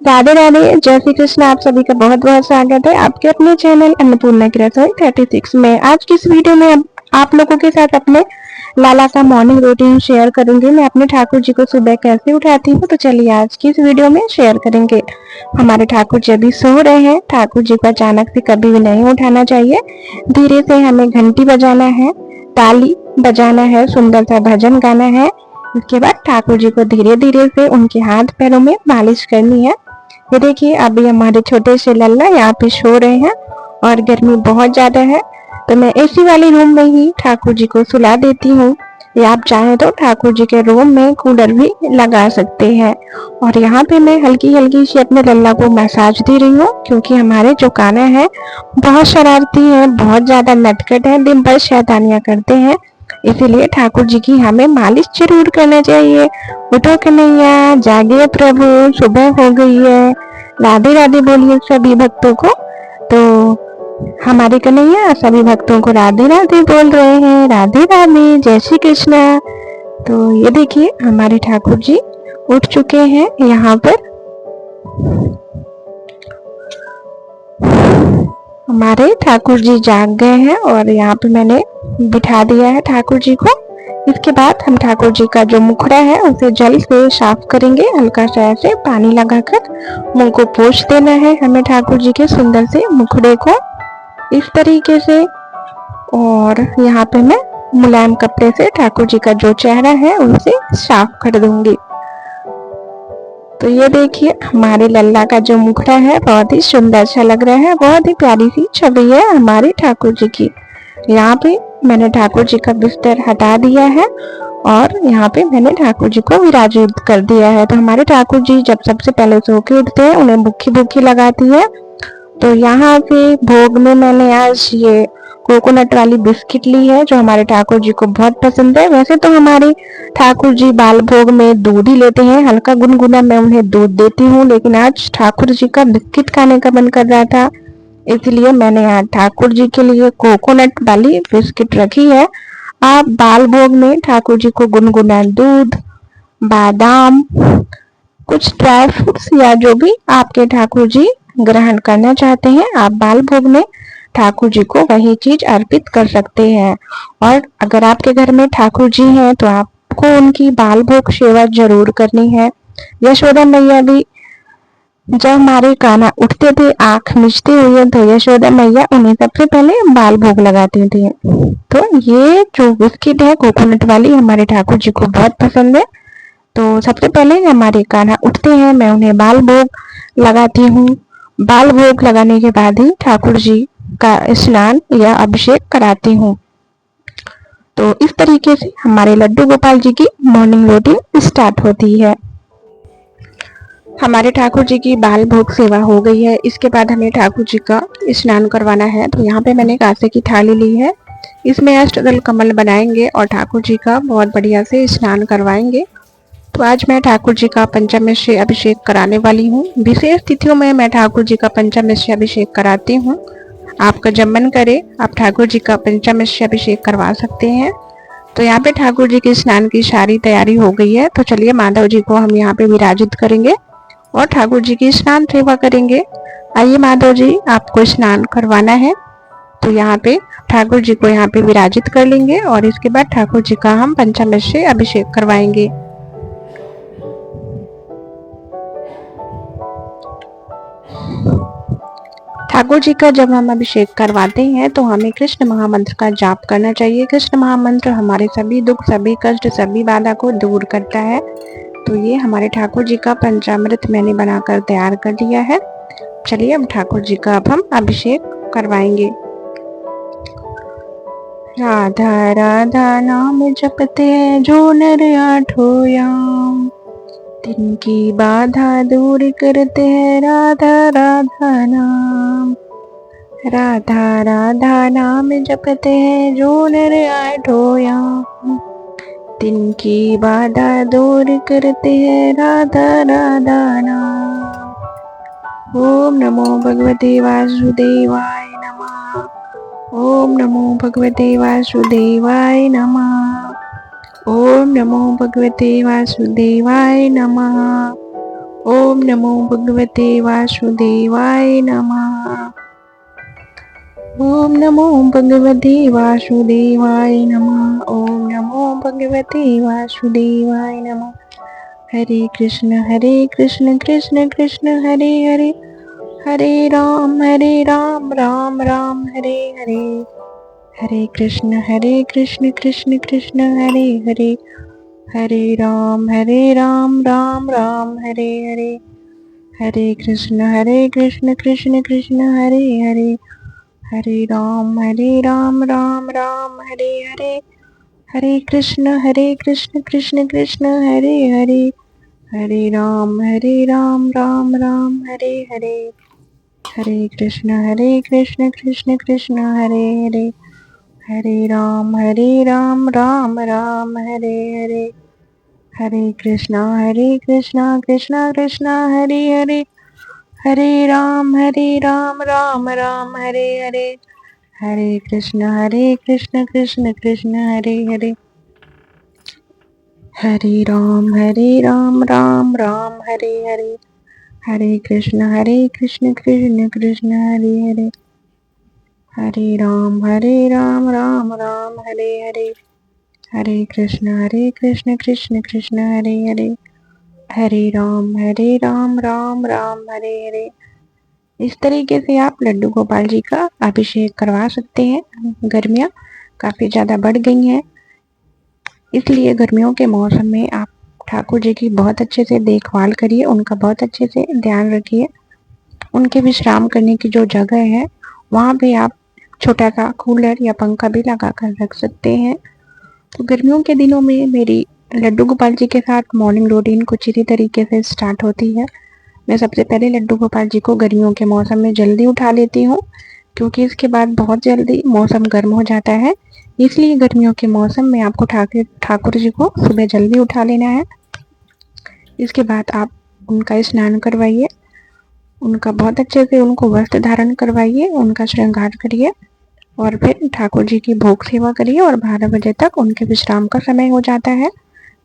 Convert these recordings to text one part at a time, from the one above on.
राधे राधे, जय श्री कृष्ण। आप सभी का बहुत बहुत स्वागत है आपके अपने चैनल अन्नपूर्णा की रसोई 36 में। आज की इस वीडियो में आप लोगों के साथ अपने लाला का मॉर्निंग रूटीन शेयर करूंगी। मैं अपने ठाकुर जी को सुबह कैसे उठाती हूँ, तो चलिए आज की इस वीडियो में शेयर करेंगे। हमारे ठाकुर जी अभी सो रहे हैं। ठाकुर जी को अचानक से कभी भी नहीं उठाना चाहिए। धीरे से हमें घंटी बजाना है, ताली बजाना है, सुंदर सा भजन गाना है। उसके बाद ठाकुर जी को धीरे धीरे से उनके हाथ पैरों में मालिश करनी है। ये देखिए अभी हमारे छोटे से लल्ला यहाँ पे सो रहे हैं और गर्मी बहुत ज्यादा है, तो मैं एसी वाले रूम में ही ठाकुर जी को सुला देती हूँ। या आप चाहें तो ठाकुर जी के रूम में कूलर भी लगा सकते हैं। और यहाँ पे मैं हल्की हल्की सी अपने लल्ला को मसाज दे रही हूँ, क्योंकि हमारे जो कान्हा है बहुत शरारती है, बहुत ज्यादा नटखट है, दिन भर शैतानियां करते हैं। इसीलिए ठाकुर जी की हमें मालिश जरूर करना चाहिए। उठो कन्हैया, जागे प्रभु, सुबह हो गई है। राधे राधे बोलिए सभी भक्तों को। तो हमारे कन्हैया सभी भक्तों को राधे राधे बोल रहे हैं। राधे राधे, जय श्री कृष्ण। तो ये देखिए हमारे ठाकुर जी उठ चुके हैं। यहाँ पर हमारे ठाकुर जी जाग गए हैं और यहाँ पे मैंने बिठा दिया है ठाकुर जी को। इसके बाद हम ठाकुर जी का जो मुखड़ा है उसे जल से साफ करेंगे। हल्का सा ऐसे पानी लगाकर मुंह को पोंछ देना है हमें ठाकुर जी के सुंदर से मुखड़े को, इस तरीके से। और यहाँ पे मैं मुलायम कपड़े से ठाकुर जी का जो चेहरा है उसे साफ कर दूंगी। तो ये देखिए हमारे लल्ला का जो मुखड़ा है बहुत ही सुंदर सा लग रहा है, बहुत ही प्यारी सी छवि है हमारे ठाकुर जी की। यहाँ पे मैंने ठाकुर जी का बिस्तर हटा दिया है और यहाँ पे मैंने ठाकुर जी को विराजित कर दिया है। तो हमारे ठाकुर जी जब सबसे पहले सो के उठते हैं उन्हें भूखी भूखी लगाती है। तो यहाँ पे भोग में मैंने आज ये कोकोनट वाली बिस्किट ली है, जो हमारे ठाकुर जी को बहुत पसंद है। वैसे तो हमारे ठाकुर जी बाल भोग में दूध ही लेते हैं, हल्का गुनगुना मैं उन्हें दूध देती हूँ, लेकिन आज ठाकुर जी का बिस्किट खाने का मन कर रहा था, इसलिए मैंने आज ठाकुर जी के लिए कोकोनट वाली बिस्किट रखी है। आप बाल भोग में ठाकुर जी को गुनगुना दूध, बादाम, कुछ ड्राई फ्रूट्स या जो भी आपके ठाकुर जी ग्रहण करना चाहते हैं, आप बाल भोग में ठाकुर जी को वही चीज अर्पित कर सकते हैं। और अगर आपके घर में ठाकुर जी हैं तो आपको उनकी बाल भोग सेवा जरूर करनी है। यशोदा मैया भी जब हमारे कान्हा उठते थे आंख मिचते हुए, तो यशोदा मैया उन्हें सबसे पहले बाल भोग लगाती थी। तो ये जो बिस्किट है कोकोनट वाली हमारे ठाकुर जी को बहुत पसंद है। तो सबसे पहले हमारे कान्हा उठते हैं, मैं उन्हें बाल भोग लगाती हूँ। बाल भोग लगाने के बाद ही ठाकुर जी का स्नान या अभिषेक कराती हूँ। तो इस तरीके से हमारे लड्डू गोपाल जी की मॉर्निंग रूटीन स्टार्ट होती है। हमारे ठाकुर जी की बाल भोग सेवा हो गई है। इसके बाद हमें ठाकुर जी का स्नान करवाना है। तो यहाँ पे मैंने कांसे की थाली ली है, इसमें अष्टदल कमल बनाएंगे और ठाकुर जी का बहुत बढ़िया से स्नान करवाएंगे। तो आज मैं ठाकुर जी का पंचामृत अभिषेक कराने वाली हूँ। विशेष तिथियों में मैं ठाकुर जी का पंचामृत अभिषेक कराती हूँ। आपका जब मन करे आप ठाकुर जी का पंचामृत अभिषेक करवा सकते हैं। तो यहाँ पे ठाकुर जी के स्नान की सारी तैयारी हो गई है। तो चलिए माधव जी को हम यहाँ पे विराजित करेंगे और ठाकुर जी की स्नान सेवा करेंगे। आइए माधव जी, आपको स्नान करवाना है। तो यहाँ पे ठाकुर जी को यहाँ पे विराजित कर लेंगे और इसके बाद ठाकुर जी का हम पंचामृत से अभिषेक करवाएंगे। ठाकुर जी का जब हम अभिषेक करवाते हैं तो हमें कृष्ण महामंत्र का जाप करना चाहिए। कृष्ण महामंत्र हमारे सभी दुख, सभी कष्ट, सभी बाधा को दूर करता है। तो ये हमारे ठाकुर जी का पंचामृत मैंने बनाकर तैयार कर लिया है। चलिए अब ठाकुर जी का अब हम अभिषेक करवाएंगे। राधा राधा नाम जपते जो नर आठों याम, तिनकी बाधा दूर करते हैं राधा राधा नाम। राधा राधा नाम जपते हैं जो नर आठों याम, तिनकी बाधा दूर करते हैं राधा राधा नाम। ओम नमो भगवते वासुदेवाय नमः। ओम नमो भगवते वासुदेवाय नमः। ओम नमो भगवते वासुदेवाय नमः। ओम ओम नमो भगवते वासुदेवाय नमः। ओम नमो भगवते वासुदेवाय नमः। ओम नमो भगवते वासुदेवाय नमः। हरे कृष्ण कृष्ण कृष्ण हरे हरे, हरे राम राम राम हरे हरे। हरे कृष्ण कृष्ण कृष्ण हरे हरे, हरे राम राम राम हरे हरे। हरे कृष्ण कृष्ण कृष्ण हरे हरे, हरे राम राम राम हरे हरे। हरे कृष्ण कृष्ण कृष्ण हरे हरे, हरे राम राम राम हरे हरे। हरे कृष्ण कृष्ण कृष्ण हरे हरे, हरे राम राम राम हरे हरे। हरे कृष्ण कृष्ण कृष्ण हरे हरे, हरे राम राम राम हरे हरे। हरे कृष्ण कृष्ण कृष्ण हरे हरे, हरे राम राम राम हरे हरे। हरे कृष्ण कृष्ण कृष्ण हरे हरे, हरे राम राम राम हरे हरे। हरे कृष्ण कृष्ण कृष्ण हरे हरे, हरे राम राम राम हरे हरे। इस तरीके से आप लड्डू गोपाल जी का अभिषेक करवा सकते हैं। गर्मियाँ काफ़ी ज़्यादा बढ़ गई हैं, इसलिए गर्मियों के मौसम में आप ठाकुर जी की बहुत अच्छे से देखभाल करिए, उनका बहुत अच्छे से ध्यान रखिए। उनके विश्राम करने की जो जगह है वहाँ पे आप छोटा सा कूलर या पंखा भी लगा कर रख सकते हैं। तो गर्मियों के दिनों में मेरी लड्डू गोपाल जी के साथ मॉर्निंग रूटीन कुछ इसी तरीके से स्टार्ट होती है। मैं सबसे पहले लड्डू गोपाल जी को गर्मियों के मौसम में जल्दी उठा लेती हूँ, क्योंकि इसके बाद बहुत जल्दी मौसम गर्म हो जाता है। इसलिए गर्मियों के मौसम में आपको ठाकुर जी को सुबह जल्दी उठा लेना है। इसके बाद आप उनका स्नान करवाइए, उनका बहुत अच्छे से उनको वस्त्र धारण करवाइए, उनका श्रृंगार करिए और फिर ठाकुर जी की भोग सेवा करिए। और 12 बजे तक उनके विश्राम का समय हो जाता है।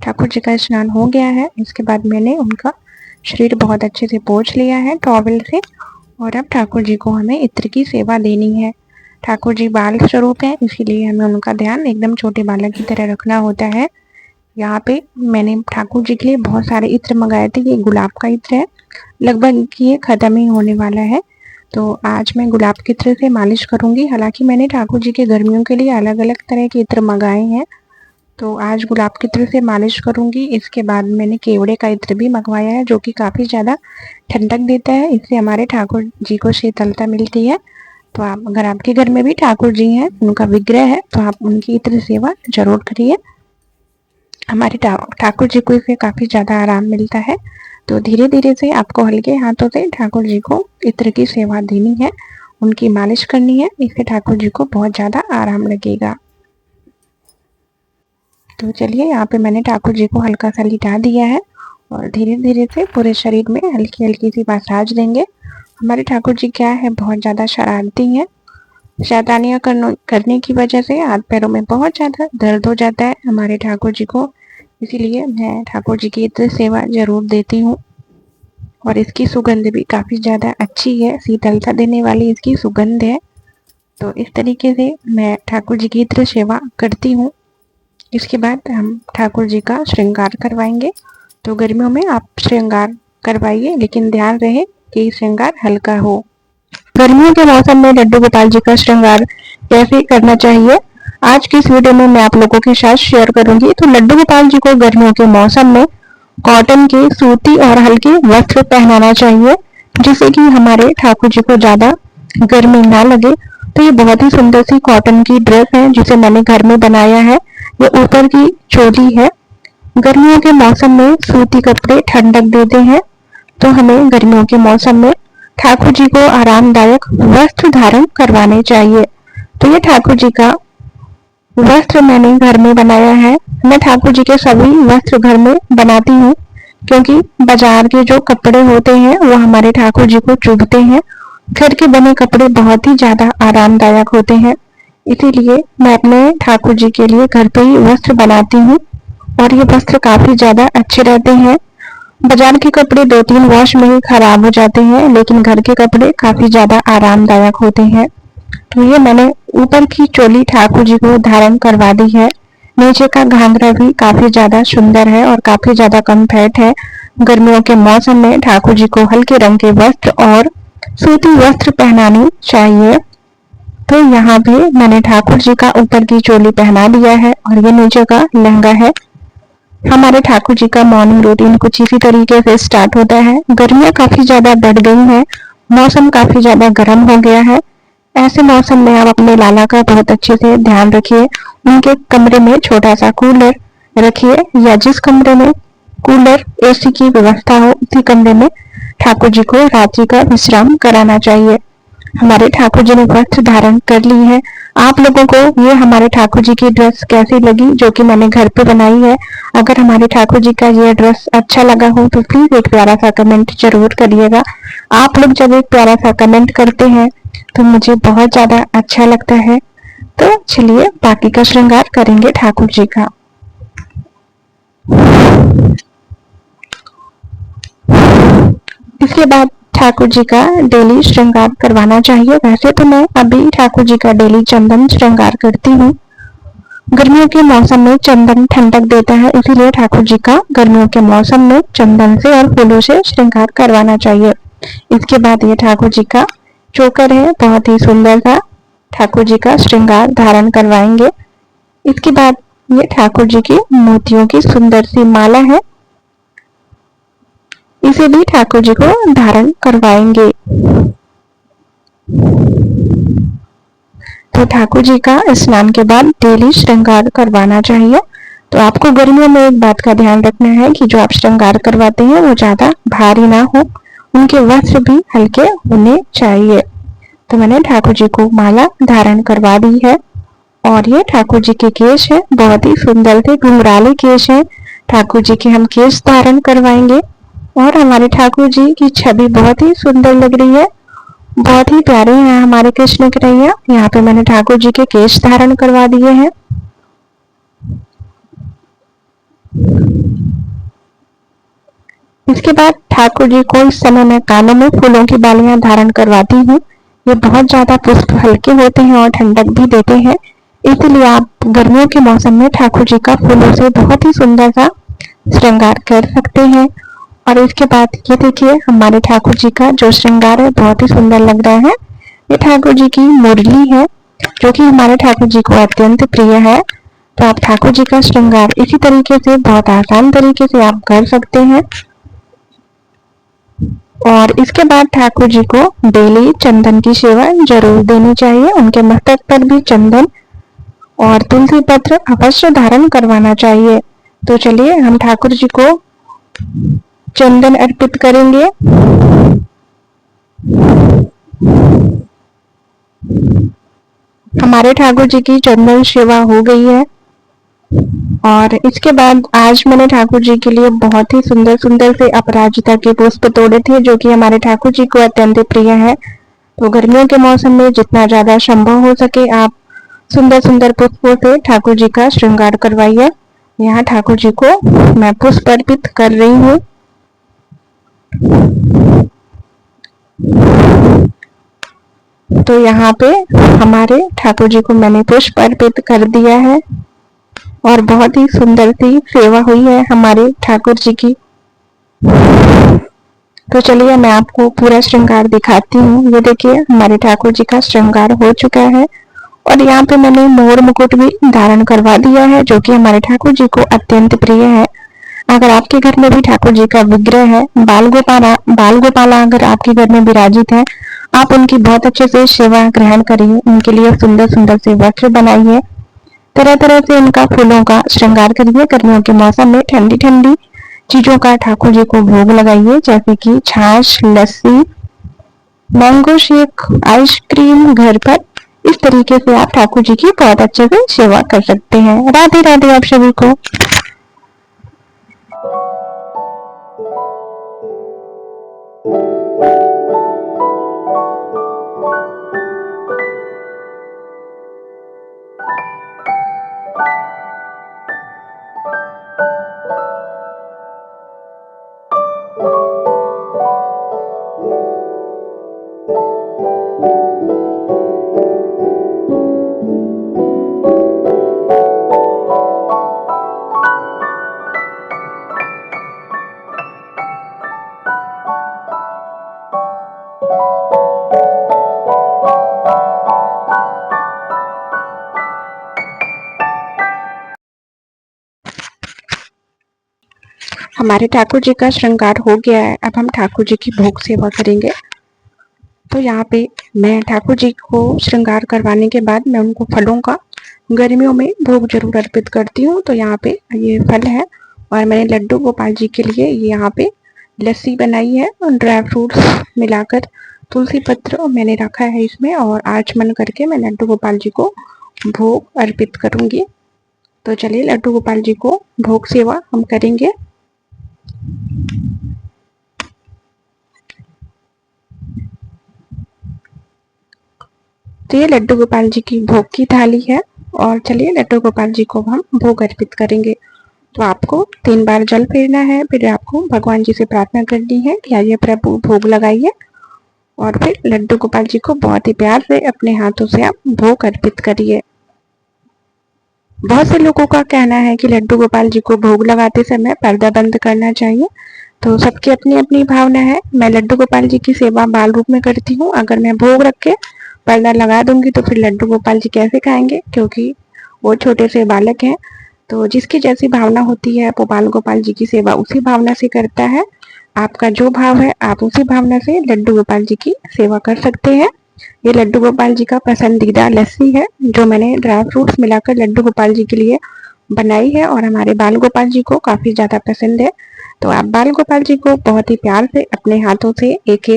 ठाकुर जी का स्नान हो गया है, इसके बाद मैंने उनका शरीर बहुत अच्छे से पोंछ लिया है टॉवल से। और अब ठाकुर जी को हमें इत्र की सेवा देनी है। ठाकुर जी बाल स्वरूप हैं, इसीलिए हमें उनका ध्यान एकदम छोटे बालक की तरह रखना होता है। यहाँ पे मैंने ठाकुर जी के लिए बहुत सारे इत्र मंगाए थे। ये गुलाब का इत्र है, लगभग ये खत्म ही होने वाला है। तो आज मैं गुलाब के इत्र से मालिश करूंगी। हालांकि मैंने ठाकुर जी के गर्मियों के लिए अलग अलग तरह के इत्र मंगाए हैं, तो आज गुलाब के इत्र से मालिश करूंगी। इसके बाद मैंने केवड़े का इत्र भी मंगवाया है, जो कि काफ़ी ज़्यादा ठंडक देता है। इससे हमारे ठाकुर जी को शीतलता मिलती है। तो आप अगर आपके घर में भी ठाकुर जी हैं, उनका विग्रह है, तो आप उनकी इत्र सेवा जरूर करिए। हमारे ठाकुर जी को इससे काफ़ी ज़्यादा आराम मिलता है। तो धीरे धीरे से आपको हल्के हाथों से ठाकुर जी को इत्र की सेवा देनी है, उनकी मालिश करनी है। इससे ठाकुर जी को बहुत ज़्यादा आराम लगेगा। तो चलिए, यहाँ पे मैंने ठाकुर जी को हल्का सा लिटा दिया है और धीरे धीरे से पूरे शरीर में हल्की हल्की सी मसाज देंगे। हमारे ठाकुर जी क्या है, बहुत ज़्यादा शरारती हैं। शैतानियाँ करने की वजह से हाथ पैरों में बहुत ज़्यादा दर्द हो जाता है हमारे ठाकुर जी को। इसीलिए मैं ठाकुर जी की इत्र सेवा जरूर देती हूँ। और इसकी सुगंध भी काफ़ी ज़्यादा अच्छी है, शीतलता देने वाली इसकी सुगंध है। तो इस तरीके से मैं ठाकुर जी की इत्र सेवा करती हूँ। इसके बाद हम ठाकुर जी का श्रृंगार करवाएंगे। तो गर्मियों में आप श्रृंगार करवाइए, लेकिन ध्यान रहे कि श्रृंगार हल्का हो। गर्मियों के मौसम में लड्डू गोपाल जी का श्रृंगार कैसे करना चाहिए, आज की इस वीडियो में मैं आप लोगों के साथ शेयर करूंगी। तो लड्डू गोपाल जी को गर्मियों के मौसम में कॉटन के सूती और हल्के वस्त्र पहनाना चाहिए, जिससे कि हमारे ठाकुर जी को ज्यादा गर्मी ना लगे। तो ये बहुत ही सुंदर सी कॉटन की ड्रेस है, जिसे मैंने घर में बनाया है। ये ऊपर की चोली है। गर्मियों के मौसम में सूती कपड़े ठंडक देते हैं, तो हमें गर्मियों के मौसम में ठाकुर जी को आरामदायक वस्त्र धारण करवाने चाहिए। तो ये ठाकुर जी का वस्त्र मैंने घर में बनाया है। मैं ठाकुर जी के सभी वस्त्र घर में बनाती हूँ, क्योंकि बाजार के जो कपड़े होते हैं वो हमारे ठाकुर जी को चुभते हैं। घर के बने कपड़े बहुत ही ज्यादा आरामदायक होते हैं, इसीलिए मैं अपने ठाकुर जी के लिए घर पे ही वस्त्र बनाती हूँ और ये वस्त्र काफी ज्यादा अच्छे रहते हैं। बाजार के कपड़े 2-3 वॉश में ही खराब हो जाते हैं, लेकिन घर के कपड़े काफी ज्यादा आरामदायक होते हैं। तो ये मैंने ऊपर की चोली ठाकुर जी को धारण करवा दी है। नीचे का घाघरा भी काफी ज्यादा सुंदर है और काफी ज्यादा कम्फर्ट है। गर्मियों के मौसम में ठाकुर जी को हल्के रंग के वस्त्र और सूती वस्त्र पहनानी चाहिए। तो यहाँ पे मैंने ठाकुर जी का ऊपर की चोली पहना दिया है और ये नीचे का लहंगा है। हमारे ठाकुर जी का मॉर्निंग रूटीन कुछ इसी तरीके से स्टार्ट होता है। गर्मियाँ काफी ज्यादा बढ़ गई हैं, मौसम काफी ज्यादा गर्म हो गया है। ऐसे मौसम में आप अपने लाला का बहुत अच्छे से ध्यान रखिए। उनके कमरे में छोटा सा कूलर रखिए, या जिस कमरे में कूलर एसी की व्यवस्था हो उसी कमरे में ठाकुर जी को रात्रि का विश्राम कराना चाहिए। हमारे ठाकुर जी ने वस्त्र धारण कर ली है। आप लोगों को ये हमारे ठाकुर जी की ड्रेस कैसी लगी, जो कि मैंने घर पे बनाई है? अगर हमारे ठाकुर जी का ये ड्रेस अच्छा लगा हो तो प्लीज एक प्यारा सा कमेंट जरूर करिएगा। आप लोग जब एक प्यारा सा कमेंट करते हैं तो मुझे बहुत ज्यादा अच्छा लगता है। तो चलिए बाकी का श्रृंगार करेंगे ठाकुर जी का। इसके बाद ठाकुर जी का डेली श्रृंगार करवाना चाहिए। वैसे तो मैं अभी ठाकुर जी का डेली चंदन श्रृंगार करती हूँ। गर्मियों के मौसम में चंदन ठंडक देता है, इसीलिए ठाकुर जी का गर्मियों के मौसम में चंदन से और फूलों से श्रृंगार करवाना चाहिए। इसके बाद ये ठाकुर जी का चोकर है, बहुत ही सुंदर सा ठाकुर जी का श्रृंगार धारण करवाएंगे। इसके बाद ये ठाकुर जी की मोतियों की सुंदर सी माला है, इसे भी ठाकुर जी को धारण करवाएंगे। तो ठाकुर जी का स्नान के बाद डेली श्रृंगार करवाना चाहिए। तो आपको गर्मियों में एक बात का ध्यान रखना है कि जो आप श्रृंगार करवाते हैं वो ज्यादा भारी ना हो, उनके वस्त्र भी हल्के होने चाहिए। तो मैंने ठाकुर जी को माला धारण करवा दी है। और ये ठाकुर जी के केश है, बहुत ही सुंदर से घुंघराले केश है। ठाकुर जी के हम केश धारण करवाएंगे और हमारे ठाकुर जी की छवि बहुत ही सुंदर लग रही है, बहुत ही प्यारे हैं हमारे कृष्ण कन्हैया। यहाँ पे मैंने ठाकुर जी के केश धारण करवा दिए हैं। इसके बाद ठाकुर जी को इस समय मैं कानों में फूलों की बालियां धारण करवाती हूँ। ये बहुत ज्यादा पुष्प हल्के होते हैं और ठंडक भी देते हैं, इसलिए आप गर्मियों के मौसम में ठाकुर जी का फूलों से बहुत ही सुंदर सा श्रृंगार कर सकते हैं। और इसके बाद ये देखिए हमारे ठाकुर जी का जो श्रृंगार है बहुत ही सुंदर लग रहा है। ये ठाकुर जी की मुरली है, जो कि हमारे ठाकुर जी को अत्यंत प्रिय है। तो आप ठाकुर जी का श्रृंगार इसी तरीके से बहुत आसान तरीके से आप कर सकते हैं। और इसके बाद ठाकुर जी को डेली चंदन की सेवा जरूर देनी चाहिए। उनके मस्तक पर भी चंदन और तुलसी पत्र अवश्य धारण करवाना चाहिए। तो चलिए हम ठाकुर जी को चंदन अर्पित करेंगे। हमारे ठाकुर जी की चंदन सेवा हो गई है। और इसके बाद आज मैंने ठाकुर जी के लिए बहुत ही सुंदर सुंदर से अपराजिता के पुष्प तोड़े थे, जो कि हमारे ठाकुर जी को अत्यंत प्रिय है। तो गर्मियों के मौसम में जितना ज्यादा संभव हो सके आप सुंदर सुंदर पुष्पों से ठाकुर जी का श्रृंगार करवाइए। यहाँ ठाकुर जी को मैं पुष्प अर्पित कर रही हूँ। तो यहाँ पे हमारे ठाकुर जी को मैंने पुष्प अर्पित कर दिया है और बहुत ही सुंदर सी सेवा हुई है हमारे ठाकुर जी की। तो चलिए मैं आपको पूरा श्रृंगार दिखाती हूँ। ये देखिए हमारे ठाकुर जी का श्रृंगार हो चुका है और यहाँ पे मैंने मोर मुकुट भी धारण करवा दिया है, जो कि हमारे ठाकुर जी को अत्यंत प्रिय है। अगर आपके घर में भी ठाकुर जी का विग्रह है, बाल गोपाला अगर आपके घर में विराजित है, आप उनकी बहुत अच्छे से सेवा ग्रहण करिए, उनके लिए सुंदर सुंदर से वस्त्र बनाइए, तरह तरह से उनका फूलों का श्रृंगार करिए। गर्मियों के मौसम में ठंडी ठंडी चीजों का ठाकुर जी को भोग लगाइए, जैसे कि छाछ, लस्सी, मैंगो शेक, आइसक्रीम घर पर। इस तरीके से आप ठाकुर जी की बहुत अच्छे से सेवा कर सकते हैं। राधे राधे आप सभी को। हमारे ठाकुर जी का श्रृंगार हो गया है। अब हम ठाकुर जी की भोग सेवा करेंगे। तो यहाँ पे मैं ठाकुर जी को श्रृंगार करवाने के बाद मैं उनको फलों का गर्मियों में भोग जरूर अर्पित करती हूँ। तो यहाँ पे ये फल है और मैंने लड्डू गोपाल जी के लिए ये यहाँ पे लस्सी बनाई है और ड्राई फ्रूट्स मिलाकर तुलसी पत्र मैंने रखा है इसमें, और आचमन करके मैं लड्डू गोपाल जी को भोग अर्पित करूंगी। तो चलिए लड्डू गोपाल जी को भोग सेवा हम करेंगे। तो ये लड्डू गोपाल जी की भोग की थाली है और चलिए लड्डू गोपाल जी को हम भोग अर्पित करेंगे। तो आपको 3 बार जल फेरना है, फिर आपको भगवान जी से प्रार्थना करनी है कि आइए प्रभु भोग लगाइए, और फिर लड्डू गोपाल जी को बहुत ही प्यार से अपने हाथों से आप भोग अर्पित करिए। बहुत से लोगों का कहना है कि लड्डू गोपाल जी को भोग लगाते समय पर्दा बंद करना चाहिए। तो सबकी अपनी अपनी भावना है। मैं लड्डू गोपाल जी की सेवा बाल रूप में करती हूँ। अगर मैं भोग रख के पर्दा लगा दूंगी तो फिर लड्डू गोपाल जी कैसे खाएंगे, क्योंकि वो छोटे से बालक हैं। तो जिसकी जैसी भावना होती है वो बाल गोपाल जी की सेवा उसी भावना से करता है। आपका जो भाव है आप उसी भावना से लड्डू गोपाल जी की सेवा कर सकते हैं। ये लड्डू गोपाल जी का पसंदीदा लस्सी है जो मैंने ड्राई फ्रूट्स मिलाकर लड्डू गोपाल जी के लिए बनाई है और हमारे बाल गोपाल जी को काफी ज्यादा पसंद है। तो आप बाल गोपाल जी को बहुत ही प्यार से अपने हाथों से एक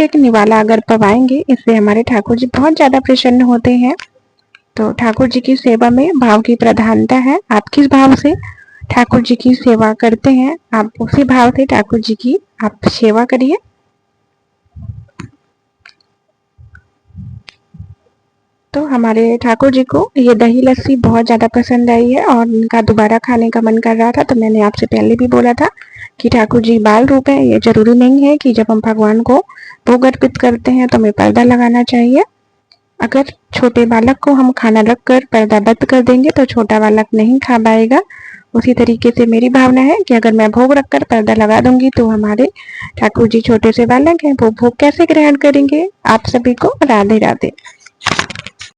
एक निवाला अगर पवाएंगे, इससे हमारे ठाकुर जी बहुत ज्यादा प्रसन्न होते हैं। तो ठाकुर जी की सेवा में भाव की प्रधानता है। आप किस भाव से ठाकुर जी की सेवा करते हैं, आप उसी भाव से ठाकुर जी की आप सेवा करिए। तो हमारे ठाकुर जी को ये दही लस्सी बहुत ज़्यादा पसंद आई है और इनका दोबारा खाने का मन कर रहा था। तो मैंने आपसे पहले भी बोला था कि ठाकुर जी बाल रूप है। ये जरूरी नहीं है कि जब हम भगवान को भोग अर्पित करते हैं तो हमें पर्दा लगाना चाहिए। अगर छोटे बालक को हम खाना रखकर पर्दा बंद कर देंगे तो छोटा बालक नहीं खा पाएगा। उसी तरीके से मेरी भावना है कि अगर मैं भोग रखकर पर्दा लगा दूंगी तो हमारे ठाकुर जी छोटे से बालक हैं, वो भोग कैसे ग्रहण करेंगे। आप सभी को राधे राधे।